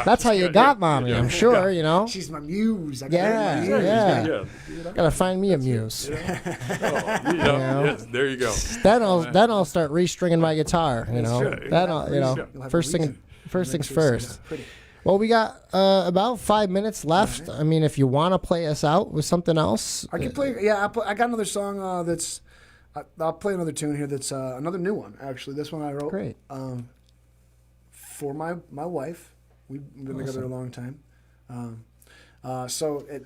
that's how you got mommy. I'm sure, you know. She's my muse. I Yeah, got my muse. yeah. you know, Gotta find me a muse. you know, know. yes, there you go. Then I'll start restringing my guitar. You know, right. then I'll, you know, You'll have first a thing reason. things Make sure it's first. pretty. Well, we got about 5 minutes left. I mean, if you want to play us out with something else, I can play. Yeah, I got another song that's. I'll play another tune here. That's another new one. Actually, this one I wrote. Great. For my wife. We've been together a long time. So it,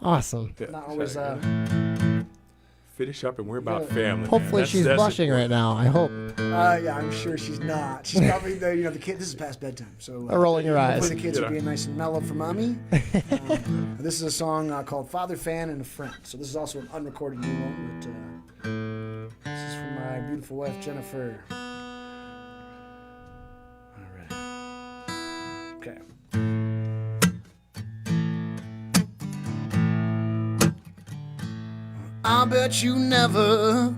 awesome. not always. Finish up, and we're about family. Hopefully man. she's That's blushing right now. I hope. Yeah, I'm sure she's not. She's probably the kid. This is past bedtime, so Rolling your eyes. hopefully the kids You are know. being nice and mellow for mommy. This is a song called "Father, Fan, and a Friend." So this is also an unrecorded new one, but this is from my beautiful wife Jennifer. All right. Okay. I bet you never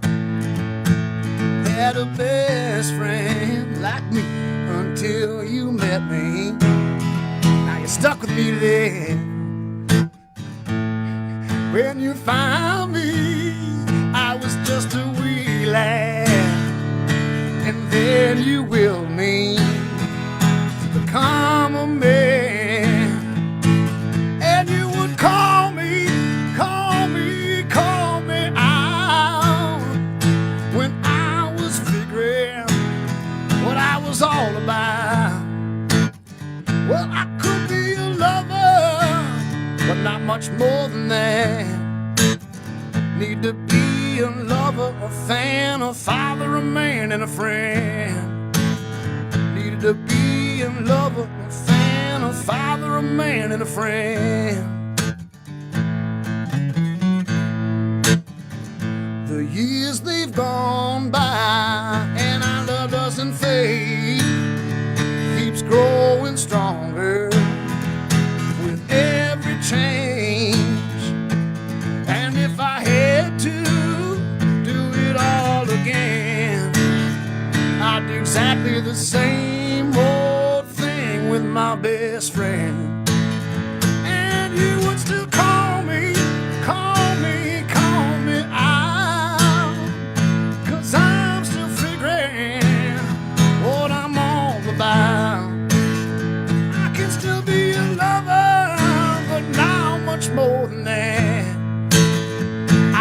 had a best friend like me until you met me. Now you're stuck with me today. When you found me, I was just a wee lad, and then you willed me to become a man, and you would call me out when I was figuring what I was all about. Well, I could be a lover, but not much more than that. Need to be a lover, a fan, a father, a man, and a friend. Needed to be a lover, a fan, a father, a man, and a friend. The years they've gone by, and our love doesn't fade, keeps growing stronger with every change. And if I had to do it all again, exactly the same old thing with my best friend. And you would still call me out, 'cause I'm still figuring what I'm all about. I can still be a lover, but now much more than that.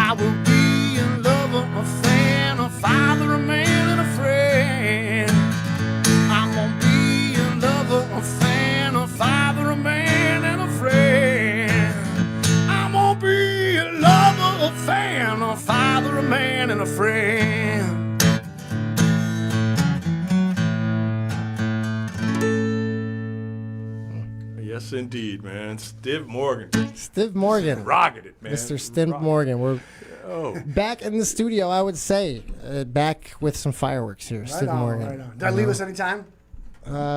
I will be a lover, a fan, a father, a man, and a friend. I'm gonna be a lover, a fan, a father, a man, and a friend. I'm gonna be a lover, a fan, a father, a man, and a friend. Yes, indeed, man. Stiv Morgan. Stiv Morgan. Rocking it, man. Mr. Stiv Morgan. We're Oh, back in the studio, I would say. Back with some fireworks here. Stiv Morgan. Right on. Did I leave us any time?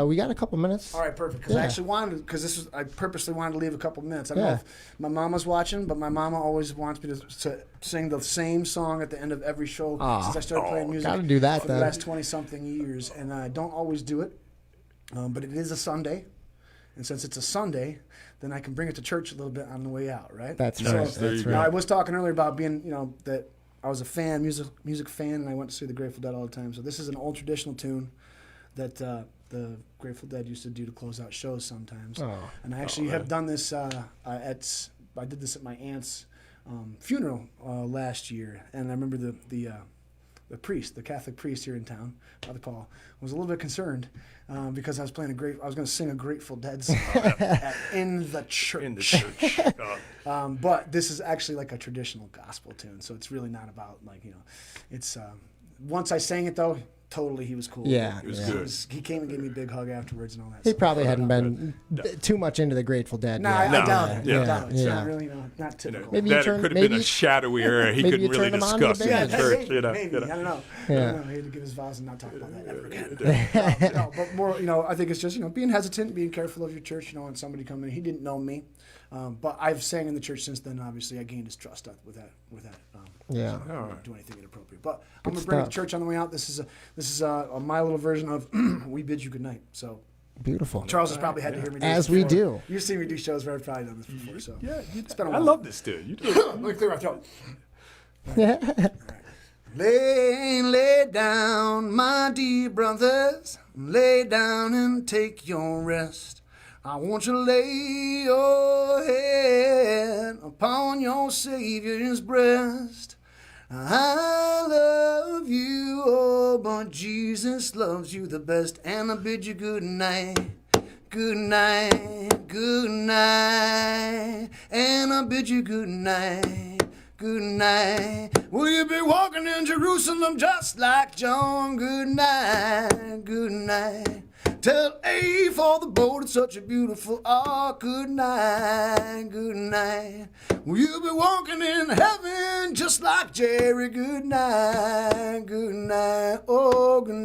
We got a couple minutes. All right, perfect. Because I Yeah. actually wanted, I purposely wanted to leave a couple minutes. I don't know Yeah. if my mama's watching, but my mama always wants me to sing the same song at the end of every show since I started playing music. Gotta do that for the then. last 20-something years, and I don't always do it. But it is a Sunday, and since it's a Sunday, then I can bring it to church a little bit on the way out, right? That's Nice. right. There That's you right. Now, I was talking earlier about being, that I was a fan, music fan, and I went to see the Grateful Dead all the time. So this is an old traditional tune that the Grateful Dead used to do to close out shows sometimes. Oh. And I actually have done this I did this at my aunt's funeral last year, and I remember the priest, the Catholic priest here in town, Father Paul, was a little bit concerned because I was going to sing a Grateful Dead song in the church. in the church. But this is actually like a traditional gospel tune, so it's really not about it's once I sang it though, totally he was cool. Yeah, It was yeah. good. He came and gave me a big hug afterwards and all that. He stuff. probably hadn't been too much into the Grateful Dead. Nah, yet. I doubt it. yeah, I doubt it. It's yeah. not really, not typical. Maybe you That turn- could have maybe- been a shadowy area he maybe couldn't you really turn him on to the discuss in band. the church. Maybe, I don't know. Yeah. I don't know. He had to give his vows and not talk about that ever again. No, but more, I think it's just, being hesitant, being careful of your church, and somebody coming in. He didn't know me, but I've sang in the church since then. Obviously, I gained his trust with that. Yeah. So I don't do anything inappropriate. But I'm going to bring it to church on the way out. This is my little version of "We Bid You Good Night." So Beautiful. Charles has probably had to hear me do As this we before. do. You've seen me do shows where I've probably done this before. So Yeah, it's been a I while. love this dude. You do. Let me clear my throat. Lay down, my dear brothers. Lay down and take your rest. I want you to lay your head upon your Savior's breast. I love you, oh, but Jesus loves you the best. And I bid you good night, good night, good night. And I bid you good night, good night. Will you be walking in Jerusalem just like John? Good night, good night. Tell A for the boat, it's such a beautiful ark. Good night, good night. Will you be walking in heaven just like Jerry? Good night, oh, good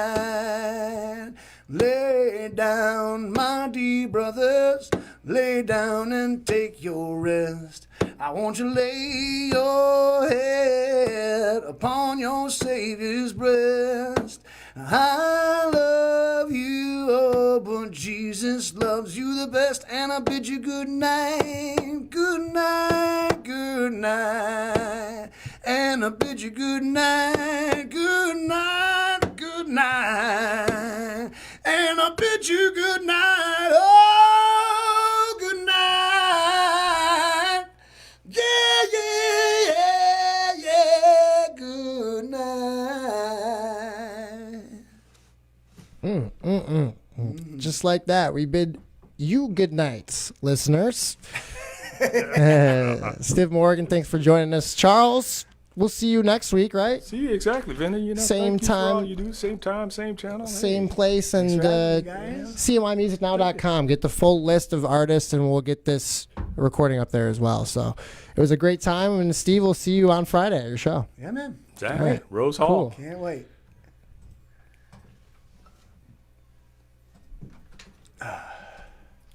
night. Lay down, my dear brothers, lay down and take your rest. I want you to lay your head upon your Savior's breast. I love you, oh, but Jesus loves you the best. And I bid you good night, good night, good night. And I bid you good night, good night, good night. And I bid you good night, oh, good night. Yeah, yeah, yeah, yeah, good night. Just like that, we bid you good nights, listeners. Stiv Morgan, thanks for joining us. Charles, we'll see you next week, right? See, exactly, Vinny. Same thank you for all time. you do, same time, same channel. Same place, and for having me, guys. CNYmusicnow.com. Get the full list of artists, and we'll get this recording up there as well. So it was a great time, and Steve, we'll see you on Friday at your show. Yeah, man. Exactly. Right. Rose Hall. Cool. Can't wait.